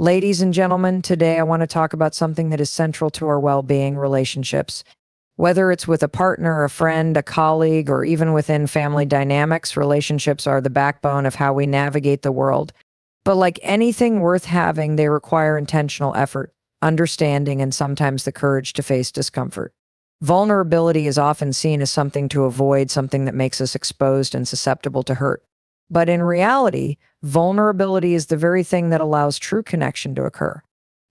Ladies and gentlemen, today I want to talk about something that is central to our well-being: relationships. Whether it's with a partner, a friend, a colleague, or even within family dynamics, relationships are the backbone of how we navigate the world. But like anything worth having, they require intentional effort, understanding, and sometimes the courage to face discomfort. Vulnerability is often seen as something to avoid, something that makes us exposed and susceptible to hurt. But in reality, vulnerability is the very thing that allows true connection to occur.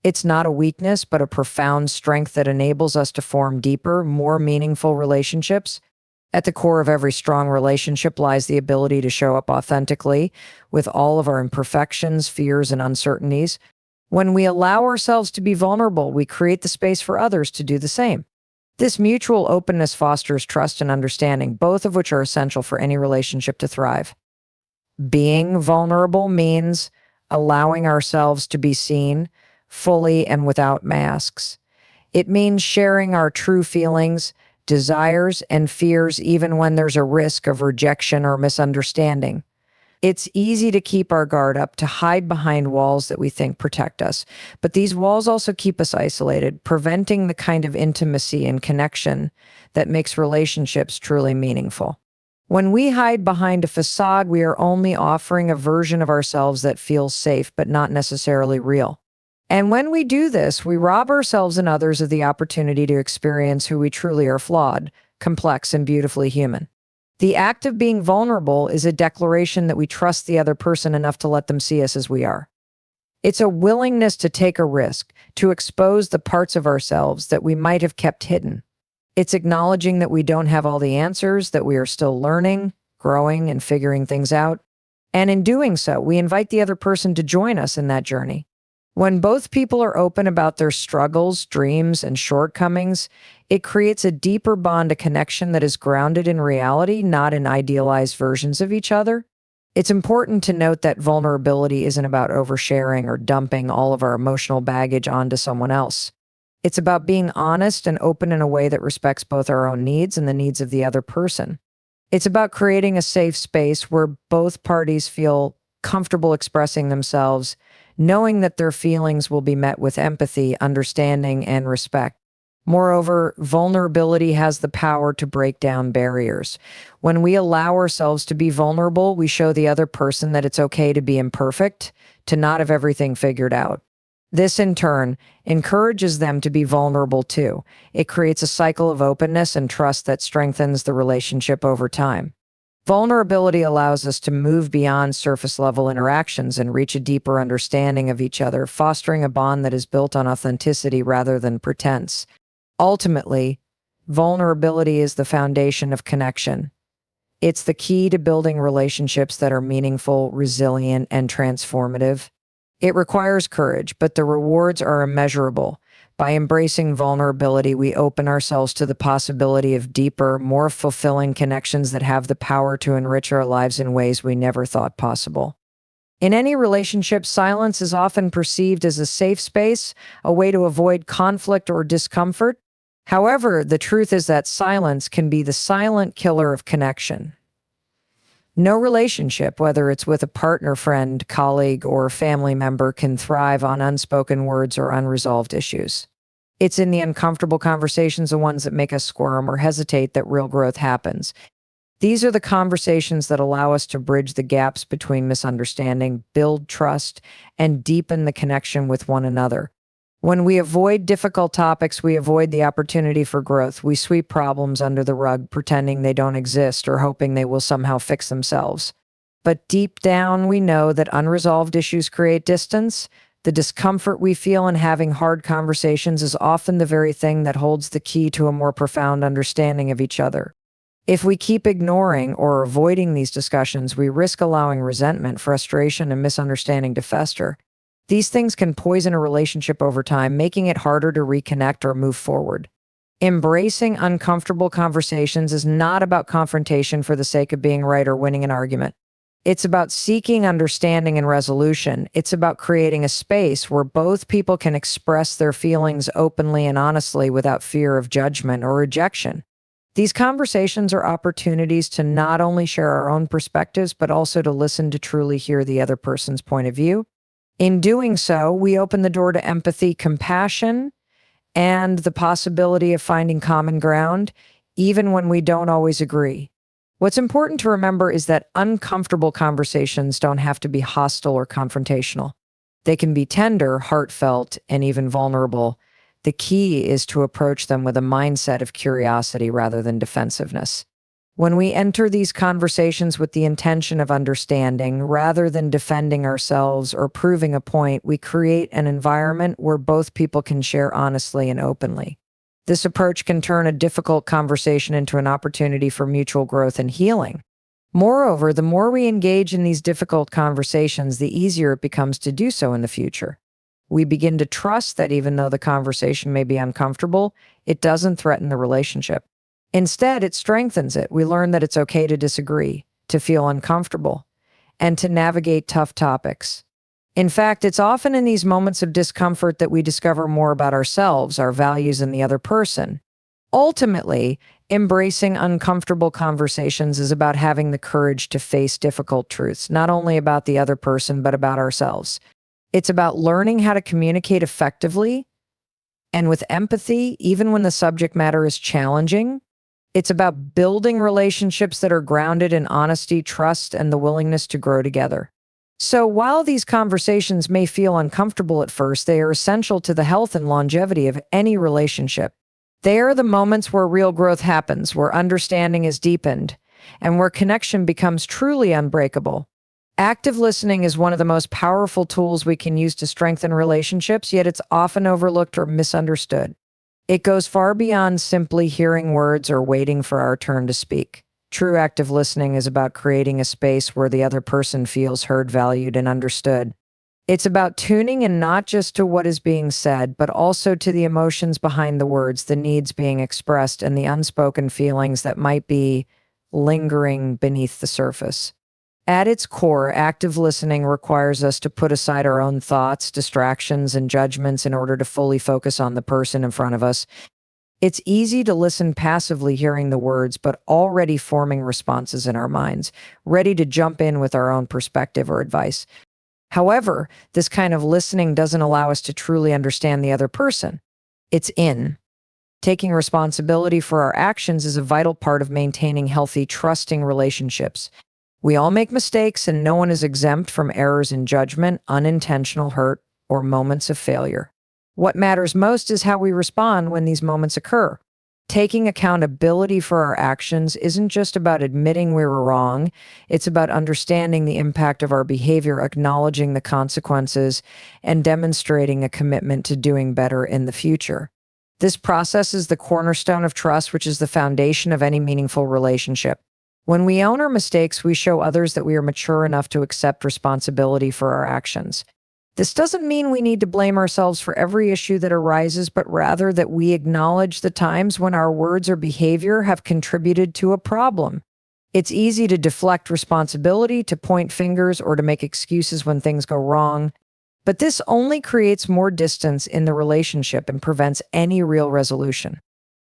It's not a weakness, but a profound strength that enables us to form deeper, more meaningful relationships. At the core of every strong relationship lies the ability to show up authentically with all of our imperfections, fears, and uncertainties. When we allow ourselves to be vulnerable, we create the space for others to do the same. This mutual openness fosters trust and understanding, both of which are essential for any relationship to thrive. Being vulnerable means allowing ourselves to be seen fully and without masks. It means sharing our true feelings, desires, and fears even when there's a risk of rejection or misunderstanding. It's easy to keep our guard up, to hide behind walls that we think protect us, but these walls also keep us isolated, preventing the kind of intimacy and connection that makes relationships truly meaningful. When we hide behind a facade, we are only offering a version of ourselves that feels safe, but not necessarily real. And when we do this, we rob ourselves and others of the opportunity to experience who we truly are: flawed, complex, and beautifully human. The act of being vulnerable is a declaration that we trust the other person enough to let them see us as we are. It's a willingness to take a risk, to expose the parts of ourselves that we might have kept hidden. It's acknowledging that we don't have all the answers, that we are still learning, growing, and figuring things out. And in doing so, we invite the other person to join us in that journey. When both people are open about their struggles, dreams, and shortcomings, it creates a deeper bond, a connection that is grounded in reality, not in idealized versions of each other. It's important to note that vulnerability isn't about oversharing or dumping all of our emotional baggage onto someone else. It's about being honest and open in a way that respects both our own needs and the needs of the other person. It's about creating a safe space where both parties feel comfortable expressing themselves, knowing that their feelings will be met with empathy, understanding, and respect. Moreover, vulnerability has the power to break down barriers. When we allow ourselves to be vulnerable, we show the other person that it's okay to be imperfect, to not have everything figured out. This, in turn, encourages them to be vulnerable too. It creates a cycle of openness and trust that strengthens the relationship over time. Vulnerability allows us to move beyond surface-level interactions and reach a deeper understanding of each other, fostering a bond that is built on authenticity rather than pretense. Ultimately, vulnerability is the foundation of connection. It's the key to building relationships that are meaningful, resilient, and transformative. It requires courage, but the rewards are immeasurable. By embracing vulnerability, we open ourselves to the possibility of deeper, more fulfilling connections that have the power to enrich our lives in ways we never thought possible. In any relationship, silence is often perceived as a safe space, a way to avoid conflict or discomfort. However, the truth is that silence can be the silent killer of connection. No relationship, whether it's with a partner, friend, colleague, or family member, can thrive on unspoken words or unresolved issues. It's in the uncomfortable conversations, the ones that make us squirm or hesitate, that real growth happens. These are the conversations that allow us to bridge the gaps between misunderstanding, build trust, and deepen the connection with one another. When we avoid difficult topics, we avoid the opportunity for growth. We sweep problems under the rug, pretending they don't exist or hoping they will somehow fix themselves. But deep down, we know that unresolved issues create distance. The discomfort we feel in having hard conversations is often the very thing that holds the key to a more profound understanding of each other. If we keep ignoring or avoiding these discussions, we risk allowing resentment, frustration, and misunderstanding to fester. These things can poison a relationship over time, making it harder to reconnect or move forward. Embracing uncomfortable conversations is not about confrontation for the sake of being right or winning an argument. It's about seeking understanding and resolution. It's about creating a space where both people can express their feelings openly and honestly without fear of judgment or rejection. These conversations are opportunities to not only share our own perspectives, but also to listen, to truly hear the other person's point of view. In doing so, we open the door to empathy, compassion, and the possibility of finding common ground, even when we don't always agree. What's important to remember is that uncomfortable conversations don't have to be hostile or confrontational. They can be tender, heartfelt, and even vulnerable. The key is to approach them with a mindset of curiosity rather than defensiveness. When we enter these conversations with the intention of understanding, rather than defending ourselves or proving a point, we create an environment where both people can share honestly and openly. This approach can turn a difficult conversation into an opportunity for mutual growth and healing. Moreover, the more we engage in these difficult conversations, the easier it becomes to do so in the future. We begin to trust that even though the conversation may be uncomfortable, it doesn't threaten the relationship. Instead, it strengthens it. We learn that it's okay to disagree, to feel uncomfortable, and to navigate tough topics. In fact, it's often in these moments of discomfort that we discover more about ourselves, our values, and the other person. Ultimately, embracing uncomfortable conversations is about having the courage to face difficult truths, not only about the other person, but about ourselves. It's about learning how to communicate effectively and with empathy, even when the subject matter is challenging. It's about building relationships that are grounded in honesty, trust, and the willingness to grow together. So while these conversations may feel uncomfortable at first, they are essential to the health and longevity of any relationship. They are the moments where real growth happens, where understanding is deepened, and where connection becomes truly unbreakable. Active listening is one of the most powerful tools we can use to strengthen relationships, yet it's often overlooked or misunderstood. It goes far beyond simply hearing words or waiting for our turn to speak. True active listening is about creating a space where the other person feels heard, valued, and understood. It's about tuning in not just to what is being said, but also to the emotions behind the words, the needs being expressed, and the unspoken feelings that might be lingering beneath the surface. At its core, active listening requires us to put aside our own thoughts, distractions, and judgments in order to fully focus on the person in front of us. It's easy to listen passively, hearing the words, but already forming responses in our minds, ready to jump in with our own perspective or advice. However, this kind of listening doesn't allow us to truly understand the other person. It's in. Taking responsibility for our actions is a vital part of maintaining healthy, trusting relationships. We all make mistakes, and no one is exempt from errors in judgment, unintentional hurt, or moments of failure. What matters most is how we respond when these moments occur. Taking accountability for our actions isn't just about admitting we were wrong, it's about understanding the impact of our behavior, acknowledging the consequences, and demonstrating a commitment to doing better in the future. This process is the cornerstone of trust, which is the foundation of any meaningful relationship. When we own our mistakes, we show others that we are mature enough to accept responsibility for our actions. This doesn't mean we need to blame ourselves for every issue that arises, but rather that we acknowledge the times when our words or behavior have contributed to a problem. It's easy to deflect responsibility, to point fingers, or to make excuses when things go wrong, but this only creates more distance in the relationship and prevents any real resolution.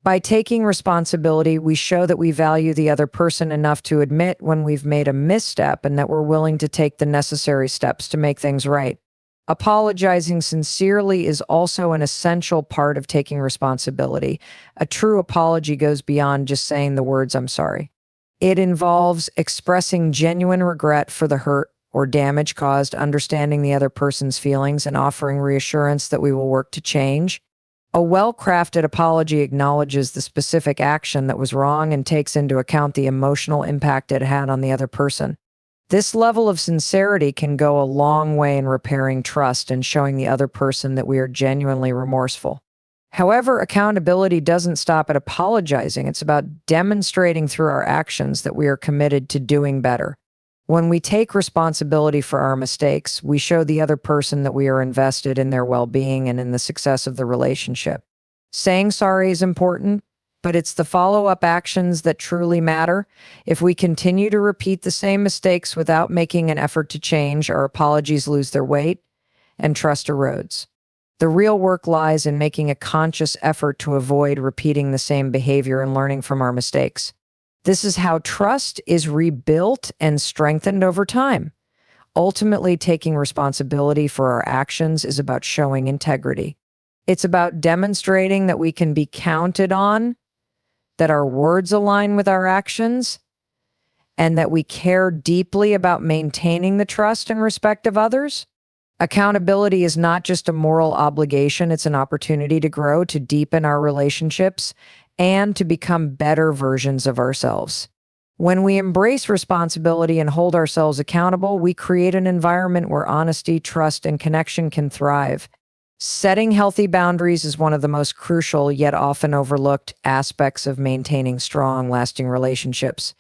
By taking responsibility, we show that we value the other person enough to admit when we've made a misstep and that we're willing to take the necessary steps to make things right. Apologizing sincerely is also an essential part of taking responsibility. A true apology goes beyond just saying the words, "I'm sorry." It involves expressing genuine regret for the hurt or damage caused, understanding the other person's feelings, and offering reassurance that we will work to change. A well-crafted apology acknowledges the specific action that was wrong and takes into account the emotional impact it had on the other person. This level of sincerity can go a long way in repairing trust and showing the other person that we are genuinely remorseful. However, accountability doesn't stop at apologizing. It's about demonstrating through our actions that we are committed to doing better. When we take responsibility for our mistakes, we show the other person that we are invested in their well-being and in the success of the relationship. Saying sorry is important, but it's the follow-up actions that truly matter. If we continue to repeat the same mistakes without making an effort to change, our apologies lose their weight and trust erodes. The real work lies in making a conscious effort to avoid repeating the same behavior and learning from our mistakes. This is how trust is rebuilt and strengthened over time. Ultimately, taking responsibility for our actions is about showing integrity. It's about demonstrating that we can be counted on, that our words align with our actions, and that we care deeply about maintaining the trust and respect of others. Accountability is not just a moral obligation, it's an opportunity to grow, to deepen our relationships, and to become better versions of ourselves. When we embrace responsibility and hold ourselves accountable, we create an environment where honesty, trust, and connection can thrive. Setting healthy boundaries is one of the most crucial yet often overlooked aspects of maintaining strong, lasting relationships.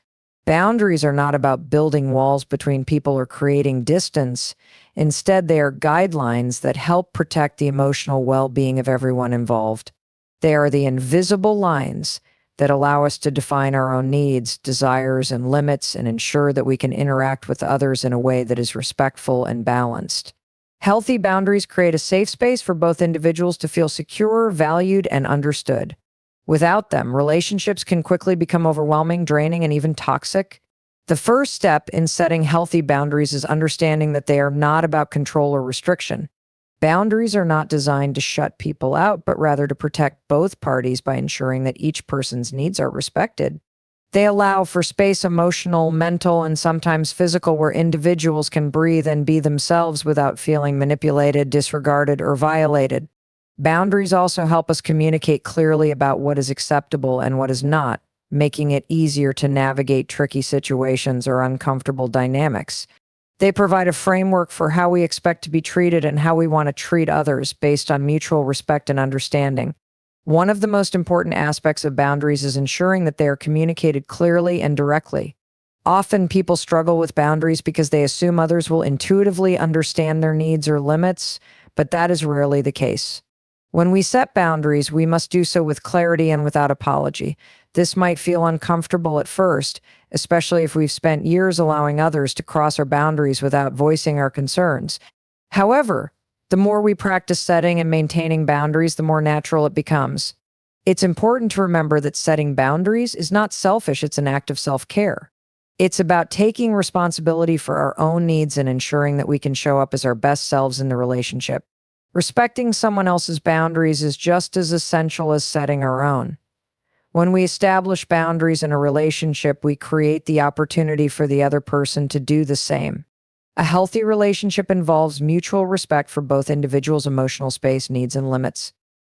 Boundaries are not about building walls between people or creating distance. Instead, they are guidelines that help protect the emotional well-being of everyone involved. They are the invisible lines that allow us to define our own needs, desires, and limits and ensure that we can interact with others in a way that is respectful and balanced. Healthy boundaries create a safe space for both individuals to feel secure, valued, and understood. Without them, relationships can quickly become overwhelming, draining, and even toxic. The first step in setting healthy boundaries is understanding that they are not about control or restriction. Boundaries are not designed to shut people out, but rather to protect both parties by ensuring that each person's needs are respected. They allow for space, emotional, mental, and sometimes physical, where individuals can breathe and be themselves without feeling manipulated, disregarded, or violated. Boundaries also help us communicate clearly about what is acceptable and what is not, making it easier to navigate tricky situations or uncomfortable dynamics. They provide a framework for how we expect to be treated and how we want to treat others based on mutual respect and understanding. One of the most important aspects of boundaries is ensuring that they are communicated clearly and directly. Often people struggle with boundaries because they assume others will intuitively understand their needs or limits, but that is rarely the case. When we set boundaries, we must do so with clarity and without apology. This might feel uncomfortable at first, especially if we've spent years allowing others to cross our boundaries without voicing our concerns. However, the more we practice setting and maintaining boundaries, the more natural it becomes. It's important to remember that setting boundaries is not selfish, it's an act of self-care. It's about taking responsibility for our own needs and ensuring that we can show up as our best selves in the relationship. Respecting someone else's boundaries is just as essential as setting our own. When we establish boundaries in a relationship, we create the opportunity for the other person to do the same. A healthy relationship involves mutual respect for both individuals' emotional space, needs, and limits.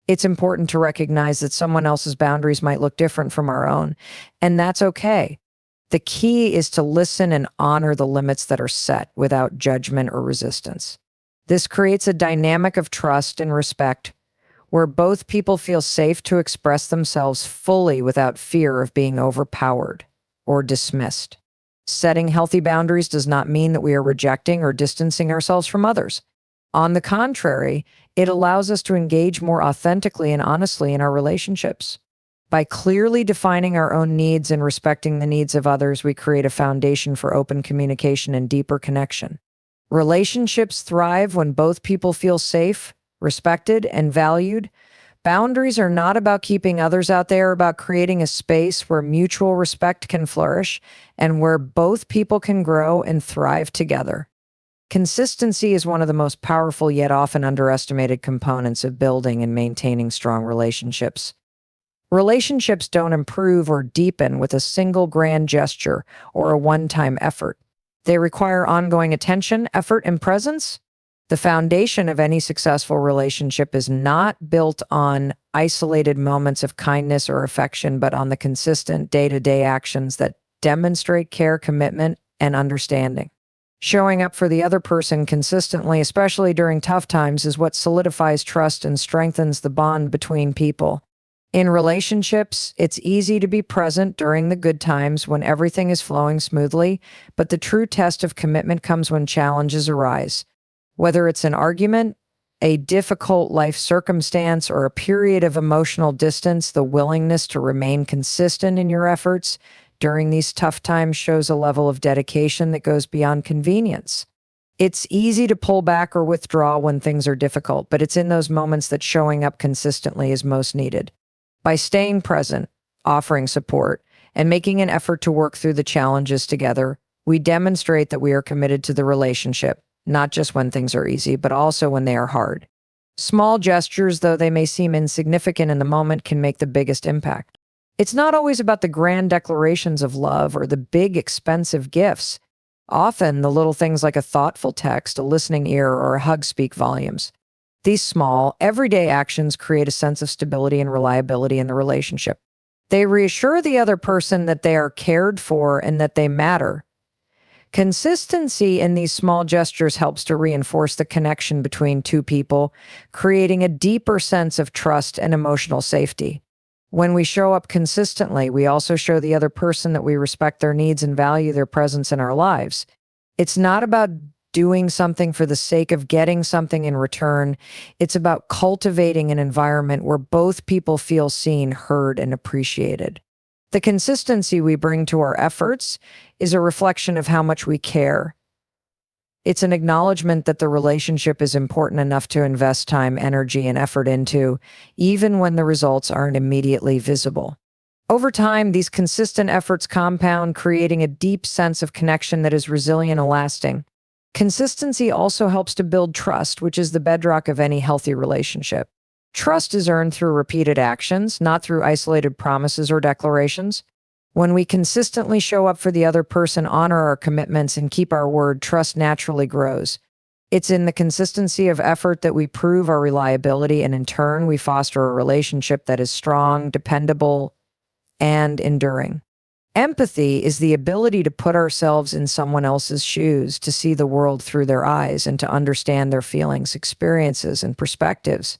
It's important to recognize that someone else's boundaries might look different from our own, and that's okay. The key is to listen and honor the limits that are set without judgment or resistance. This creates a dynamic of trust and respect where both people feel safe to express themselves fully without fear of being overpowered or dismissed. Setting healthy boundaries does not mean that we are rejecting or distancing ourselves from others. On the contrary, it allows us to engage more authentically and honestly in our relationships. By clearly defining our own needs and respecting the needs of others, we create a foundation for open communication and deeper connection. Relationships thrive when both people feel safe, respected, and valued. Boundaries are not about keeping others out, they are about creating a space where mutual respect can flourish and where both people can grow and thrive together. Consistency is one of the most powerful yet often underestimated components of building and maintaining strong relationships. Relationships don't improve or deepen with a single grand gesture or a one-time effort. They require ongoing attention, effort, and presence. The foundation of any successful relationship is not built on isolated moments of kindness or affection, but on the consistent day-to-day actions that demonstrate care, commitment, and understanding. Showing up for the other person consistently, especially during tough times, is what solidifies trust and strengthens the bond between people. In relationships, it's easy to be present during the good times when everything is flowing smoothly, but the true test of commitment comes when challenges arise. Whether it's an argument, a difficult life circumstance, or a period of emotional distance, the willingness to remain consistent in your efforts during these tough times shows a level of dedication that goes beyond convenience. It's easy to pull back or withdraw when things are difficult, but it's in those moments that showing up consistently is most needed. By staying present, offering support, and making an effort to work through the challenges together, We demonstrate that we are committed to the relationship, not just when things are easy, but also when they are hard. Small gestures, though they may seem insignificant in the moment, can make the biggest impact. It's not always about the grand declarations of love or the big, expensive gifts. Often, the little things like a thoughtful text, a listening ear, or a hug speak volumes. These small, everyday actions create a sense of stability and reliability in the relationship. They reassure the other person that they are cared for and that they matter. Consistency in these small gestures helps to reinforce the connection between two people, creating a deeper sense of trust and emotional safety. When we show up consistently, we also show the other person that we respect their needs and value their presence in our lives. It's not about doing something for the sake of getting something in return. It's about cultivating an environment where both people feel seen, heard, and appreciated. The consistency we bring to our efforts is a reflection of how much we care. It's an acknowledgement that the relationship is important enough to invest time, energy, and effort into, even when the results aren't immediately visible. Over time, these consistent efforts compound, creating a deep sense of connection that is resilient and lasting. Consistency also helps to build trust, which is the bedrock of any healthy relationship. Trust is earned through repeated actions, not through isolated promises or declarations. When we consistently show up for the other person, honor our commitments, and keep our word, trust naturally grows. It's in the consistency of effort that we prove our reliability, and in turn, we foster a relationship that is strong, dependable, and enduring. Empathy is the ability to put ourselves in someone else's shoes, to see the world through their eyes, and to understand their feelings, experiences, and perspectives.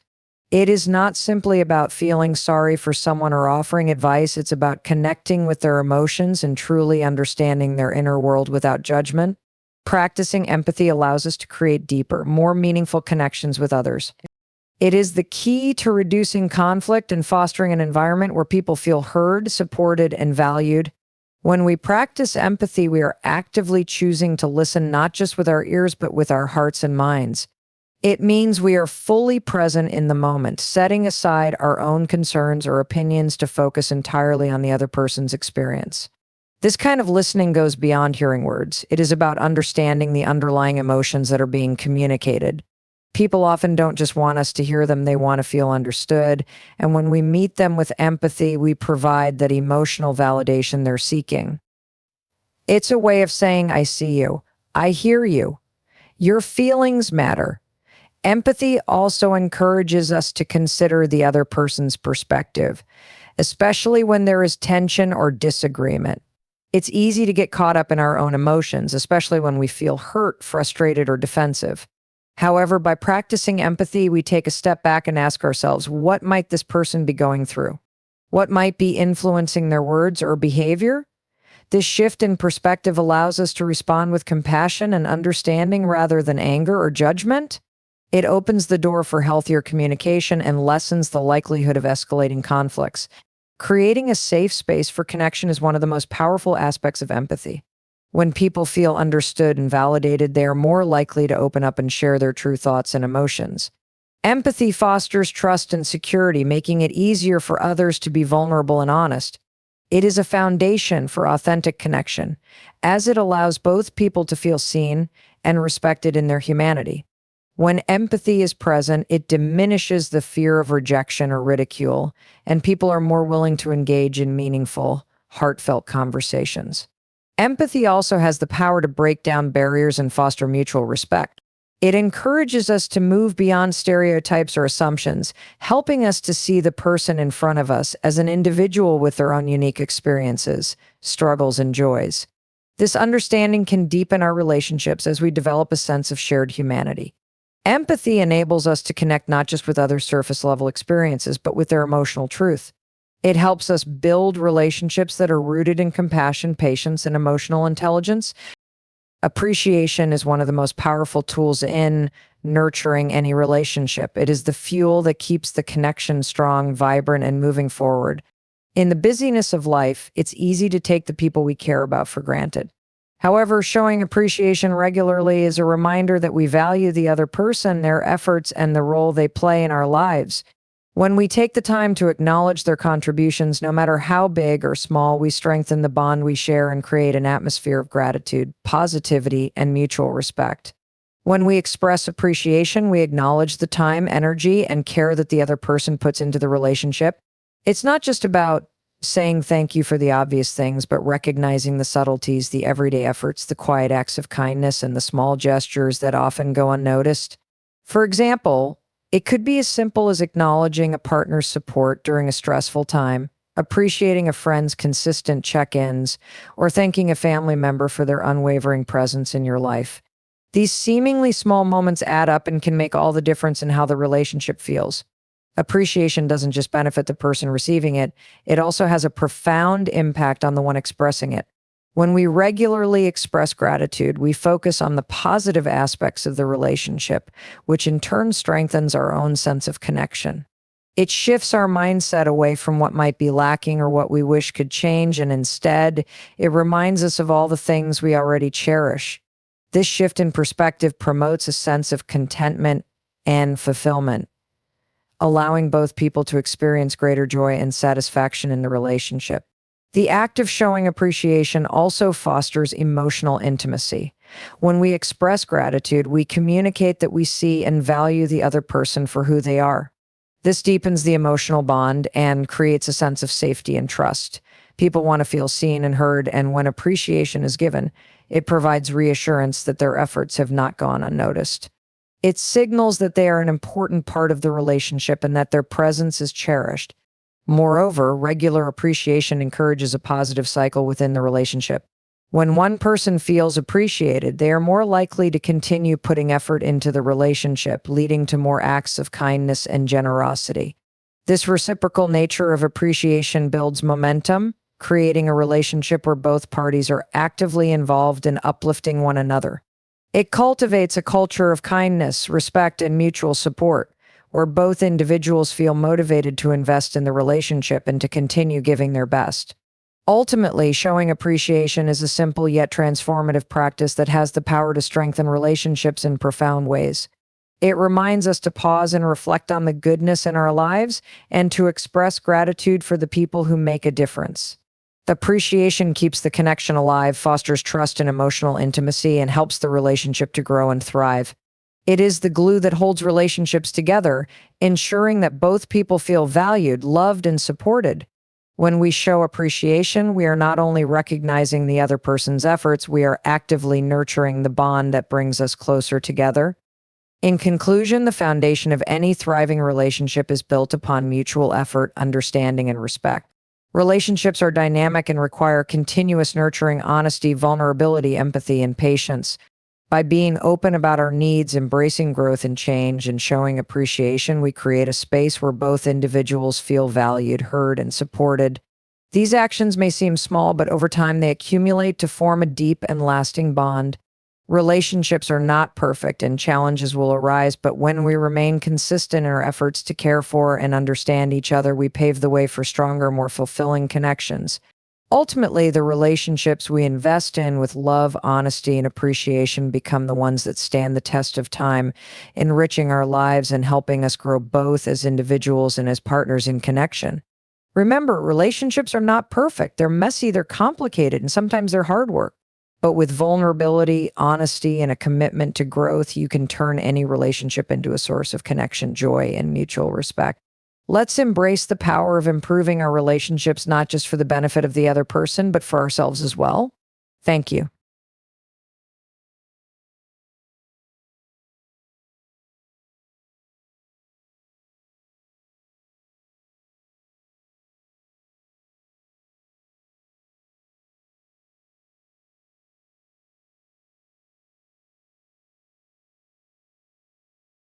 It is not simply about feeling sorry for someone or offering advice. It's about connecting with their emotions and truly understanding their inner world without judgment. Practicing empathy allows us to create deeper, more meaningful connections with others. It is the key to reducing conflict and fostering an environment where people feel heard, supported, and valued. When we practice empathy, we are actively choosing to listen not just with our ears, but with our hearts and minds. It means we are fully present in the moment, setting aside our own concerns or opinions to focus entirely on the other person's experience. This kind of listening goes beyond hearing words. It is about understanding the underlying emotions that are being communicated. People often don't just want us to hear them, they want to feel understood. And when we meet them with empathy, we provide that emotional validation they're seeking. It's a way of saying, I see you. I hear you. Your feelings matter. Empathy also encourages us to consider the other person's perspective, especially when there is tension or disagreement. It's easy to get caught up in our own emotions, especially when we feel hurt, frustrated, or defensive. However, by practicing empathy, we take a step back and ask ourselves, what might this person be going through? What might be influencing their words or behavior? This shift in perspective allows us to respond with compassion and understanding rather than anger or judgment. It opens the door for healthier communication and lessens the likelihood of escalating conflicts. Creating a safe space for connection is one of the most powerful aspects of empathy. When people feel understood and validated, they are more likely to open up and share their true thoughts and emotions. Empathy fosters trust and security, making it easier for others to be vulnerable and honest. It is a foundation for authentic connection, as it allows both people to feel seen and respected in their humanity. When empathy is present, it diminishes the fear of rejection or ridicule, and people are more willing to engage in meaningful, heartfelt conversations. Empathy also has the power to break down barriers and foster mutual respect. It encourages us to move beyond stereotypes or assumptions, helping us to see the person in front of us as an individual with their own unique experiences, struggles, and joys. This understanding can deepen our relationships as we develop a sense of shared humanity. Empathy enables us to connect not just with other surface-level experiences, but with their emotional truth. It helps us build relationships that are rooted in compassion, patience, and emotional intelligence. Appreciation is one of the most powerful tools in nurturing any relationship. It is the fuel that keeps the connection strong, vibrant, and moving forward. In the busyness of life, it's easy to take the people we care about for granted. However, showing appreciation regularly is a reminder that we value the other person, their efforts, and the role they play in our lives. When we take the time to acknowledge their contributions, no matter how big or small, we strengthen the bond we share and create an atmosphere of gratitude, positivity, and mutual respect. When we express appreciation, we acknowledge the time, energy, and care that the other person puts into the relationship. It's not just about saying thank you for the obvious things, but recognizing the subtleties, the everyday efforts, the quiet acts of kindness, and the small gestures that often go unnoticed. For example, it could be as simple as acknowledging a partner's support during a stressful time, appreciating a friend's consistent check-ins, or thanking a family member for their unwavering presence in your life. These seemingly small moments add up and can make all the difference in how the relationship feels. Appreciation doesn't just benefit the person receiving it, it also has a profound impact on the one expressing it. When we regularly express gratitude, we focus on the positive aspects of the relationship, which in turn strengthens our own sense of connection. It shifts our mindset away from what might be lacking or what we wish could change, and instead, it reminds us of all the things we already cherish. This shift in perspective promotes a sense of contentment and fulfillment, allowing both people to experience greater joy and satisfaction in the relationship. The act of showing appreciation also fosters emotional intimacy. When we express gratitude, we communicate that we see and value the other person for who they are. This deepens the emotional bond and creates a sense of safety and trust. People want to feel seen and heard, and when appreciation is given, it provides reassurance that their efforts have not gone unnoticed. It signals that they are an important part of the relationship and that their presence is cherished. Moreover, regular appreciation encourages a positive cycle within the relationship. When one person feels appreciated, they are more likely to continue putting effort into the relationship, leading to more acts of kindness and generosity. This reciprocal nature of appreciation builds momentum, creating a relationship where both parties are actively involved in uplifting one another. It cultivates a culture of kindness, respect, and mutual support, where both individuals feel motivated to invest in the relationship and to continue giving their best. Ultimately, showing appreciation is a simple yet transformative practice that has the power to strengthen relationships in profound ways. It reminds us to pause and reflect on the goodness in our lives and to express gratitude for the people who make a difference. Appreciation keeps the connection alive, fosters trust and emotional intimacy, and helps the relationship to grow and thrive. It is the glue that holds relationships together, ensuring that both people feel valued, loved, and supported. When we show appreciation, we are not only recognizing the other person's efforts, we are actively nurturing the bond that brings us closer together. In conclusion, the foundation of any thriving relationship is built upon mutual effort, understanding, and respect. Relationships are dynamic and require continuous nurturing, honesty, vulnerability, empathy, and patience. By being open about our needs, embracing growth and change, and showing appreciation, we create a space where both individuals feel valued, heard, and supported. These actions may seem small, but over time they accumulate to form a deep and lasting bond. Relationships are not perfect and challenges will arise, but when we remain consistent in our efforts to care for and understand each other, we pave the way for stronger, more fulfilling connections. Ultimately, the relationships we invest in with love, honesty, and appreciation become the ones that stand the test of time, enriching our lives and helping us grow both as individuals and as partners in connection. Remember, relationships are not perfect. They're messy, they're complicated, and sometimes they're hard work. But with vulnerability, honesty, and a commitment to growth, you can turn any relationship into a source of connection, joy, and mutual respect. Let's embrace the power of improving our relationships, not just for the benefit of the other person, but for ourselves as well. Thank you.